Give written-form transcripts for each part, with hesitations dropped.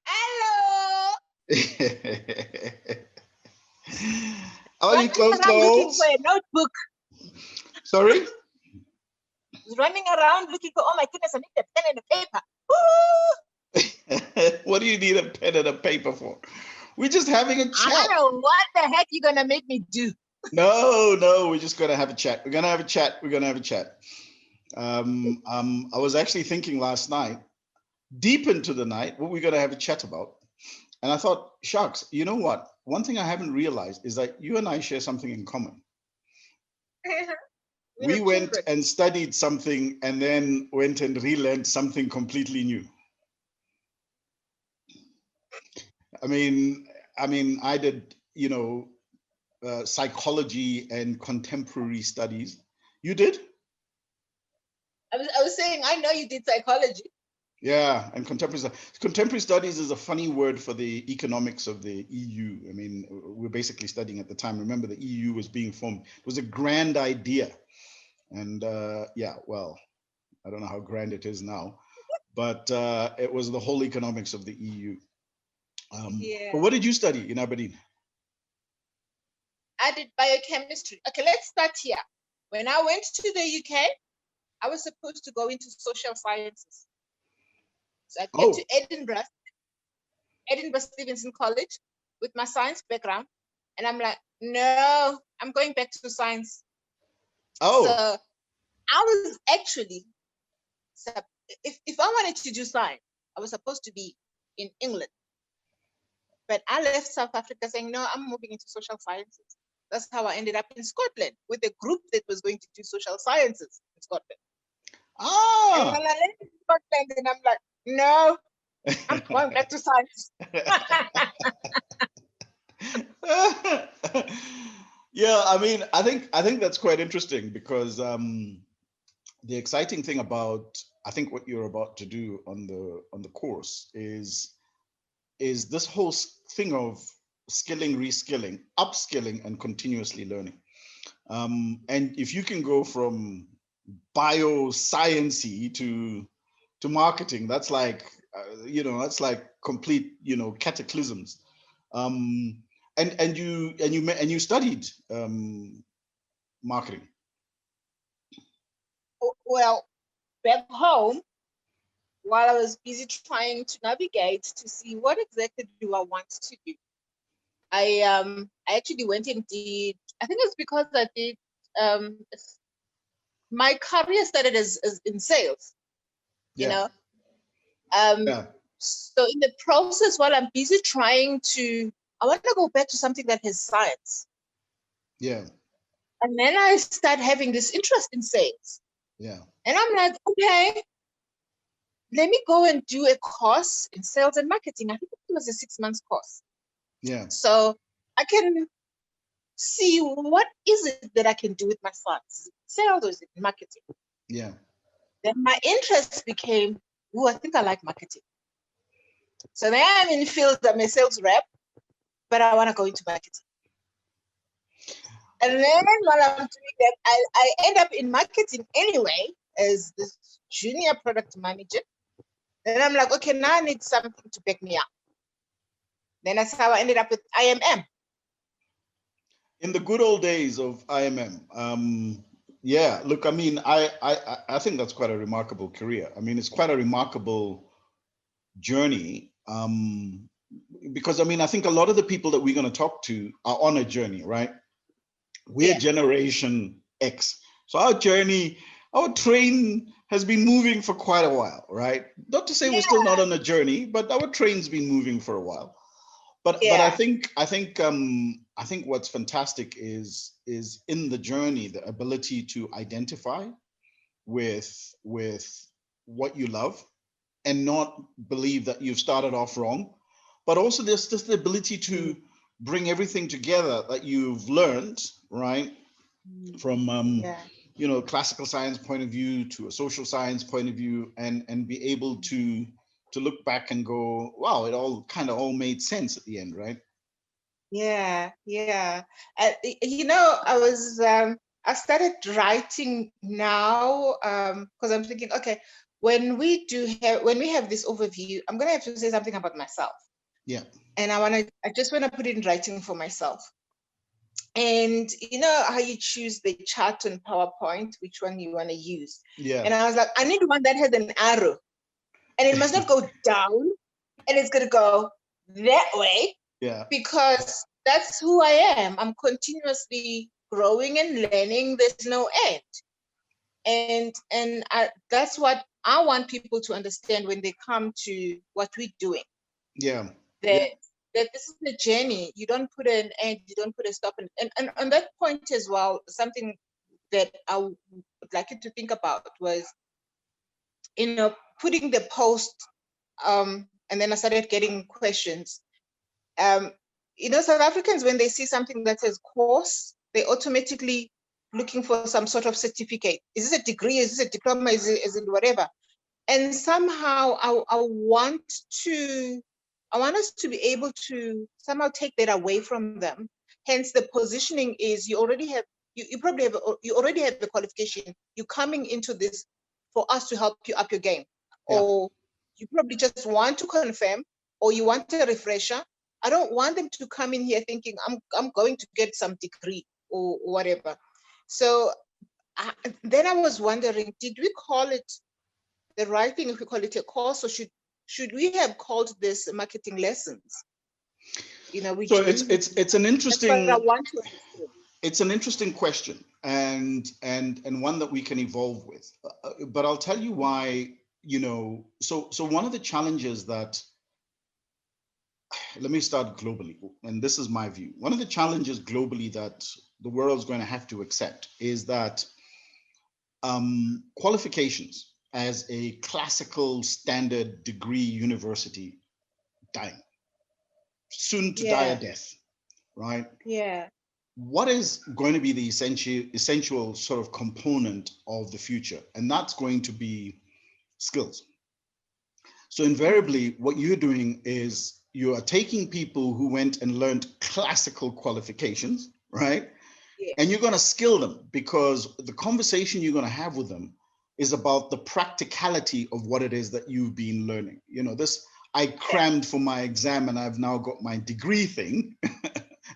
Hello. Are you close, looking for a notebook. Sorry? He's running around looking for, oh my goodness, I need a pen and a paper. What do you need a pen and a paper for? We're just having a chat. I don't know what the heck you're going to make me do. No, we're just going to have a chat. We're going to have a chat. I was actually thinking last night, deep into the night, what we're going to have a chat about. And I thought, shucks, you know what? One thing I haven't realized is that you and I share something in common. We went and studied something and then went and relearned something completely new. I mean, I did, psychology and contemporary studies. You did? I was saying, I know you did psychology. Yeah, and contemporary studies is a funny word for the economics of the EU. I mean, we're basically studying at the time. Remember, the EU was being formed. It was a grand idea. And well, I don't know how grand it is now, but it was the whole economics of the EU. But what did you study in Aberdeen? I did biochemistry. Okay, let's start here. When I went to the UK, I was supposed to go into social sciences. So I came to Edinburgh Stevenson College with my science background. And I'm like, no, I'm going back to science. Oh. So I was actually, if I wanted to do science, I was supposed to be in England. But I left South Africa saying, no, I'm moving into social sciences. That's how I ended up in Scotland with a group that was going to do social sciences in Scotland. Oh. And when I left Scotland, and I'm like, no, I'm going back to science. Yeah, I mean, I think that's quite interesting because the exciting thing about I think what you're about to do on the course is this whole thing of skilling, reskilling, upskilling, and continuously learning. And if you can go from bioscience-y to marketing, that's like that's like complete cataclysms. And you studied marketing. Well, back home, while I was busy trying to navigate to see what exactly do I want to do, I actually went and did. I think it's because I did. My career started as in sales. Yeah. So in the process, while I'm busy trying to, I want to go back to something that has science. Yeah. And then I start having this interest in sales. Yeah. And I'm like, okay, let me go and do a course in sales and marketing. I think it was a 6-month course. Yeah. So I can see what is it that I can do with my funds, sales or is it marketing? Yeah. Then my interest became, I think I like marketing. So now I'm in the field, I'm a sales rep, but I want to go into marketing. And then while I'm doing that, I end up in marketing anyway as this junior product manager. Then I'm like, okay, now I need something to back me up. Then that's how I ended up with IMM. In the good old days of IMM, yeah, look, I mean, I think that's quite a remarkable career. I mean, it's quite a remarkable journey. Because I mean, I think a lot of the people that we're going to talk to are on a journey, right? We're Generation X. So our train has been moving for quite a while, right? Not to say we're still not on a journey, but our train's been moving for a while. But I think what's fantastic is in the journey, the ability to identify with what you love and not believe that you've started off wrong, but also there's just the ability to bring everything together that you've learned, right? From classical science point of view to a social science point of view, and be able to look back and go, wow, it all made sense at the end, right? Yeah. I started writing now because I'm thinking, okay, when we have this overview, I'm gonna have to say something about myself. Yeah. And I just want to put it in writing for myself. And you know how you choose the chart on PowerPoint, which one you want to use. Yeah. And I was like, I need one that has an arrow. And it must not go down, and it's gonna go that way. Yeah. Because that's who I am. I'm continuously growing and learning. There's no end. And that's what I want people to understand when they come to what we're doing. Yeah. That this is a journey. You don't put an end, you don't put a stop. And on that point as well, something that I would like you to think about was, you know, putting the post, and then I started getting questions. You know, South Africans, when they see something that says course, they automatically looking for some sort of certificate. Is this a degree? Is this a diploma? Is it whatever? And somehow I want us to be able to somehow take that away from them. Hence, the positioning is you already have you already have the qualification. You're coming into this for us to help you up your game, Yeah. or you probably just want to confirm, or you want a refresher. I don't want them to come in here thinking I'm going to get some degree or whatever. So then I was wondering, did we call it the right thing if we call it a course, or should we have called this marketing lessons? You know, which So it's an interesting. I want to understand. It's an interesting question, and one that we can evolve with. But I'll tell you why. You know, so one of the challenges that, let me start globally, and this is my view. One of the challenges globally that the world's going to have to accept is that qualifications as a classical standard degree university dying, soon to die a death, right? Yeah. What is going to be the essential sort of component of the future? And that's going to be skills. So invariably, what you're doing is you are taking people who went and learned classical qualifications, right? Yeah. And you're going to skill them, because the conversation you're going to have with them is about the practicality of what it is that you've been learning. You know, this, I crammed for my exam and I've now got my degree thing.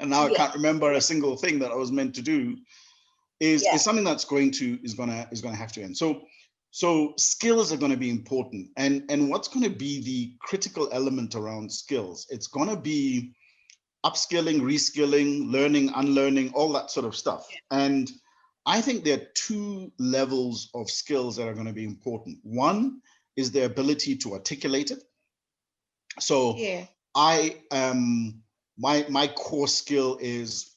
And now I can't remember a single thing that I was meant to do, is something that's going to have to end. So skills are going to be important. And what's going to be the critical element around skills? It's going to be upskilling, reskilling, learning, unlearning, all that sort of stuff. And I think there are two levels of skills that are going to be important. One is the ability to articulate it. So my core skill is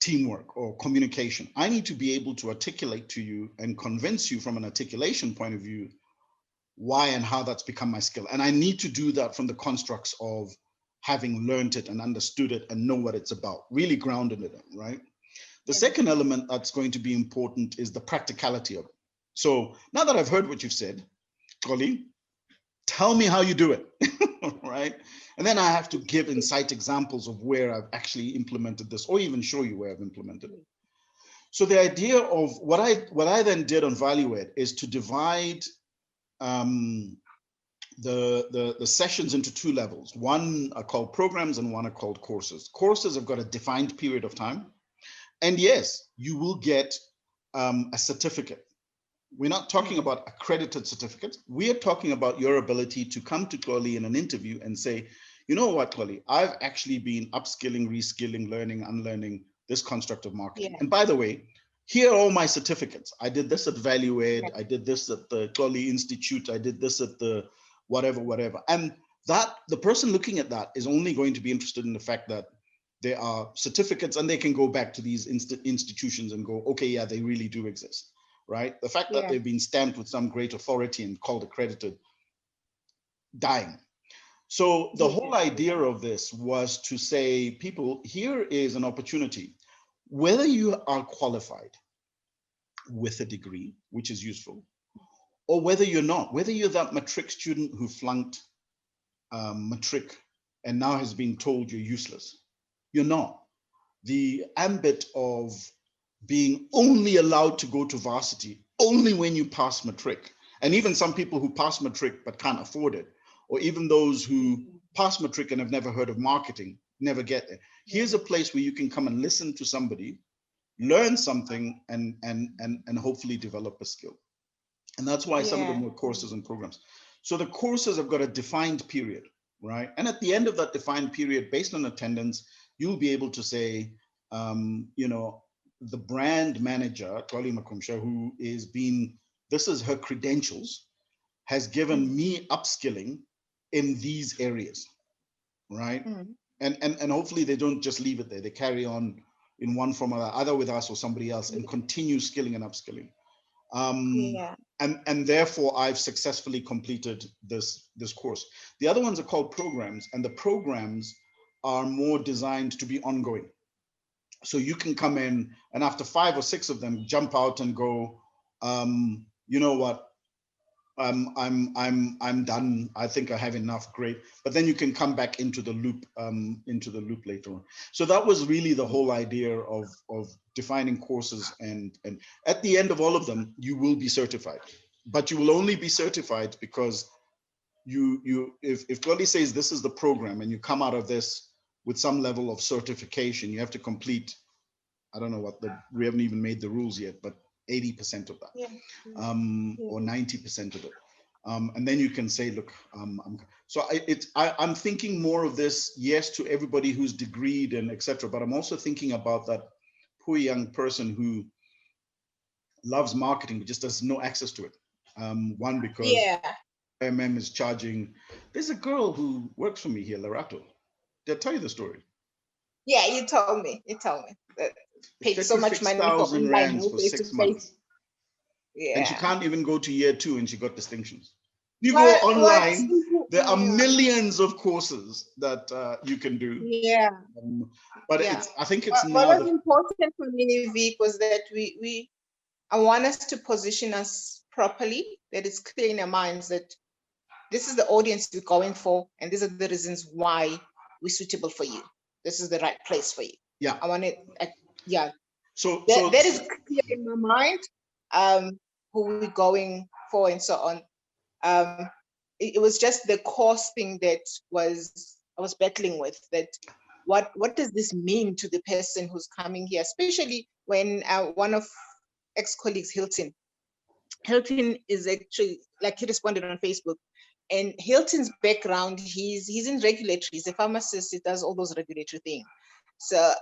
teamwork or communication. I need to be able to articulate to you and convince you from an articulation point of view why and how that's become my skill. And I need to do that from the constructs of having learned it and understood it and know what it's about, really grounded in it, right? The second element that's going to be important is the practicality of it. So now that I've heard what you've said, Xoli, tell me how you do it, right? And then I have to give incite examples of where I've actually implemented this, or even show you where I've implemented it. So the idea of what I then did on ValueEd is to divide the sessions into two levels. One are called programs and one are called courses. Courses have got a defined period of time. And yes, you will get a certificate. We're not talking about accredited certificates. We are talking about your ability to come to Xoli in an interview and say, you know what, Xoli, I've actually been upskilling, reskilling, learning, unlearning this construct of marketing. And by the way, here are all my certificates. I did this at ValueEd. I did this at the Xoli Institute. I did this at the whatever. And that the person looking at that is only going to be interested in the fact that there are certificates and they can go back to these institutions and go, okay, yeah, they really do exist, right? The fact that they've been stamped with some great authority and called accredited, dying. So the whole idea of this was to say, people, here is an opportunity. Whether you are qualified with a degree, which is useful, or whether you're not, whether you're that matric student who flunked matric and now has been told you're useless, you're not. The ambit of being only allowed to go to varsity only when you pass matric, And even some people who pass matric but can't afford it, or even those who pass matric and have never heard of marketing, never get there. Here's a place where you can come and listen to somebody, learn something, and hopefully develop a skill. And that's why some of them were courses and programs. So the courses have got a defined period, right? And at the end of that defined period, based on attendance, you'll be able to say, you know, the brand manager, Xoli Makumsha, who is being, this is her credentials, has given me upskilling in these areas, right? And hopefully they don't just leave it there. They carry on in one form or other, either with us or somebody else, and continue skilling and upskilling. And therefore I've successfully completed this course. The other ones are called programs, and the programs are more designed to be ongoing. So you can come in and after 5 or 6 of them, jump out and go, you know what, I'm done. I think I have enough. Great. But then you can come back into the loop later on. So that was really the whole idea of defining courses, and at the end of all of them, you will be certified. But you will only be certified because if Xoli says this is the program and you come out of this with some level of certification, you have to complete, I don't know we haven't even made the rules yet, but 80% of that, or 90% of it. And then you can say, look, I'm thinking more of this, yes, to everybody who's degreed and etc. But I'm also thinking about that poor young person who loves marketing, but just has no access to it. One, because IMM is charging. There's a girl who works for me here, Larato. Did I tell you the story? Yeah, you told me. That paid so much money for online for 6 months. Yeah. And she can't even go to year 2 and she got distinctions. You go online, there are millions of courses that you can do. Yeah. But I think it's what was important for me, Vic, was that I want us to position us properly, that it's clear in our minds that this is the audience we're going for, and these are the reasons why we're suitable for you. This is the right place for you. Yeah. I want it. So that is clear in my mind. Who we're going for and so on. It was just the course thing that I was battling with. That what does this mean to the person who's coming here, especially when one of ex-colleagues, Hilton is actually, like, he responded on Facebook. And Hilton's background, he's in regulatory. He's a pharmacist. He does all those regulatory things. So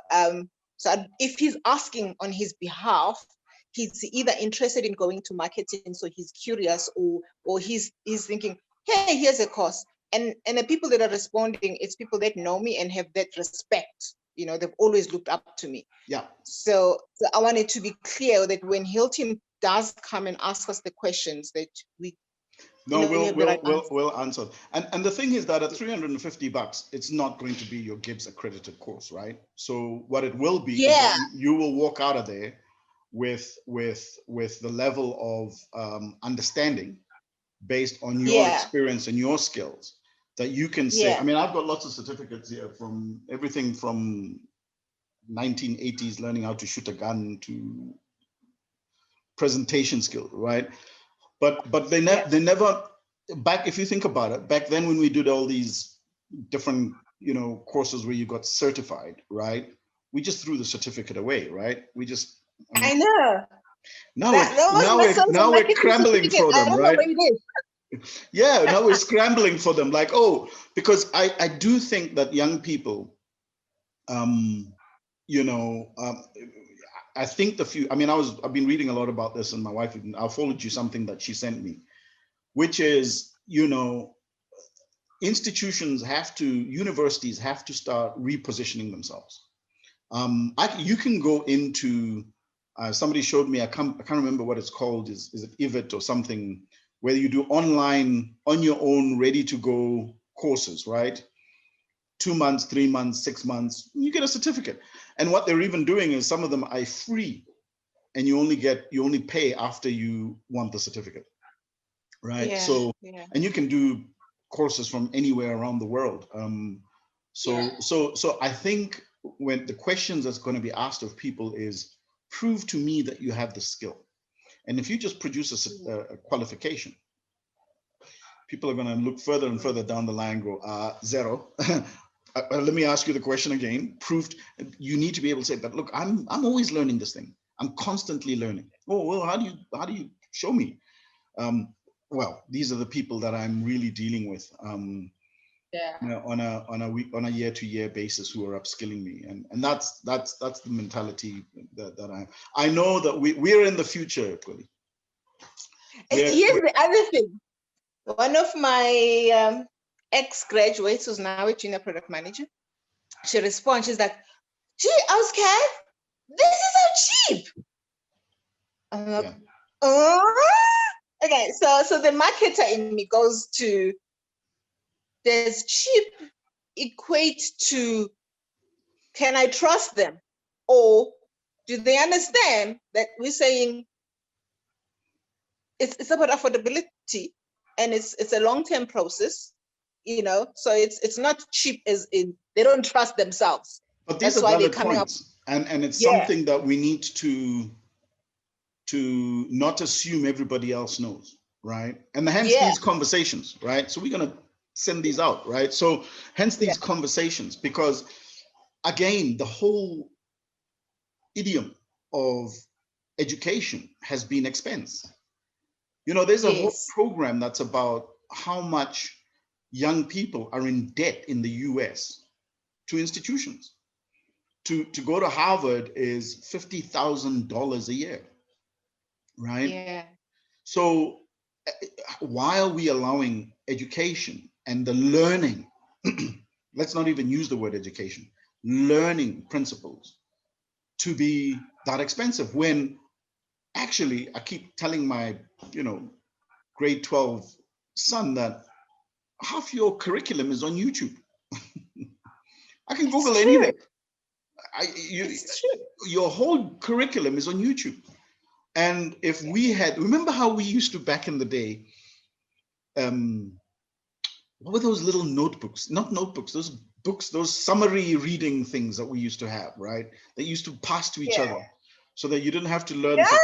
if he's asking on his behalf, he's either interested in going to marketing, so he's curious, or he's thinking, hey, here's a course. And the people that are responding, it's people that know me and have that respect. You know, they've always looked up to me. Yeah. So I wanted to be clear that when Hilton does come and ask us the questions, that we'll answer. And the thing is that at $350, it's not going to be your Gibbs accredited course, right? So what it will be is that you will walk out of there with the level of understanding based on your experience and your skills that you can say. I mean, I've got lots of certificates here, from everything from 1980s learning how to shoot a gun to presentation skill, right? But they never back, if you think about it, back then when we did all these different courses where you got certified, right? We just threw the certificate away, right? We just I know. Now we're scrambling for them, right? Yeah, now we're scrambling for them, like, because I do think that young people, I think I've been reading a lot about this, and my wife, I'll forward you something that she sent me, which is, institutions universities have to start repositioning themselves. You can go into, somebody showed me, I can't remember what it's called, is it IVET or something, where you do online, on your own, ready to go courses, right? 2 months, 3 months, 6 months, you get a certificate. And what they're even doing is some of them are free, and you only pay after you want the certificate, right? And you can do courses from anywhere around the world. So I think when the questions that's going to be asked of people is, prove to me that you have the skill. And if you just produce a qualification, people are going to look further and further down the line, go, zero. Let me ask you the question again. Proved you need to be able to say, but look, I'm always learning this thing. I'm constantly learning. Oh, well, how do you show me? Well, these are the people that I'm really dealing with. Yeah. You know, on a year-to-year basis, who are upskilling me, and that's the mentality that I know that we're in the future, Xoli. Here's the other thing. One of my ex-graduates who's now a junior product manager, she responds, she's like, gee, Oscar, this is so cheap. I'm like, Yeah. Okay, so the marketer in me goes to, does cheap equate to, can I trust them? Or do they understand that we're saying it's about affordability and it's a long-term process, you know? So it's not cheap as in they don't trust themselves. But these That's are why they're valid coming points, and it's Yeah. something that we need to not assume everybody else knows, right? And hence Yeah. these conversations, right? So we're gonna send these out, right? So hence these Yeah. conversations, because again, the whole idiom of education has been expense. You know, there's a whole Yes. program that's about how much young people are in debt in the US to institutions. To go to Harvard is $50,000 a year, right? Yeah. So why are we allowing education and the learning, let's not even use the word education, learning principles to be that expensive, when actually I keep telling my, grade 12 son that half your curriculum is on YouTube. I can Google anything. It's true. Your whole curriculum is on YouTube. And if we had, remember how we used to back in the day, what were those little notebooks? Not notebooks, those books, those summary reading things that we used to have, right? That used to pass to each Yeah. other so that you didn't have to learn Yes.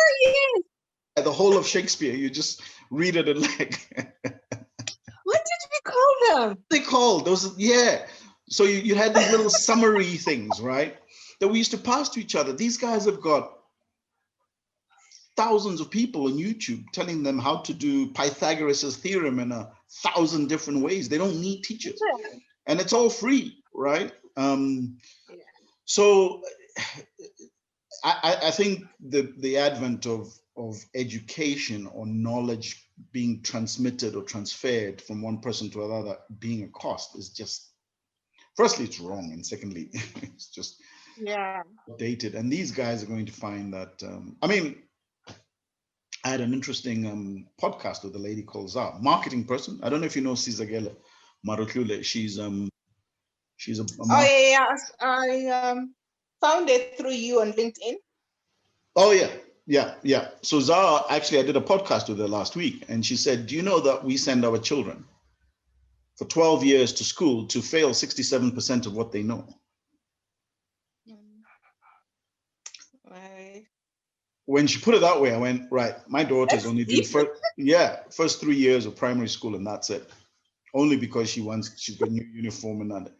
the whole of Shakespeare. You just read it and like. What did we call them? They called those, yeah. So you had these little summary things, right? That we used to pass to each other. These guys have got thousands of people on YouTube telling them how to do Pythagoras' theorem in 1,000 different ways. They don't need teachers, and it's all free, right? So I think the advent of education or knowledge being transmitted or transferred from one person to another being a cost is just, firstly, it's wrong, and secondly, it's just dated. And these guys are going to find that. I had an interesting podcast with a lady called Zah, marketing person. I don't know if you know Sizagela Marutlule. She's a Oh yeah, I found it through you on LinkedIn. Oh yeah. So Zah, actually, I did a podcast with her last week, and she said, "Do you know that we send our children for 12 years to school to fail 67% of what they know?" Right. When she put it that way, I went, right, my daughters That's only do first 3 years of primary school, and that's it. Only because she's got new uniform and that.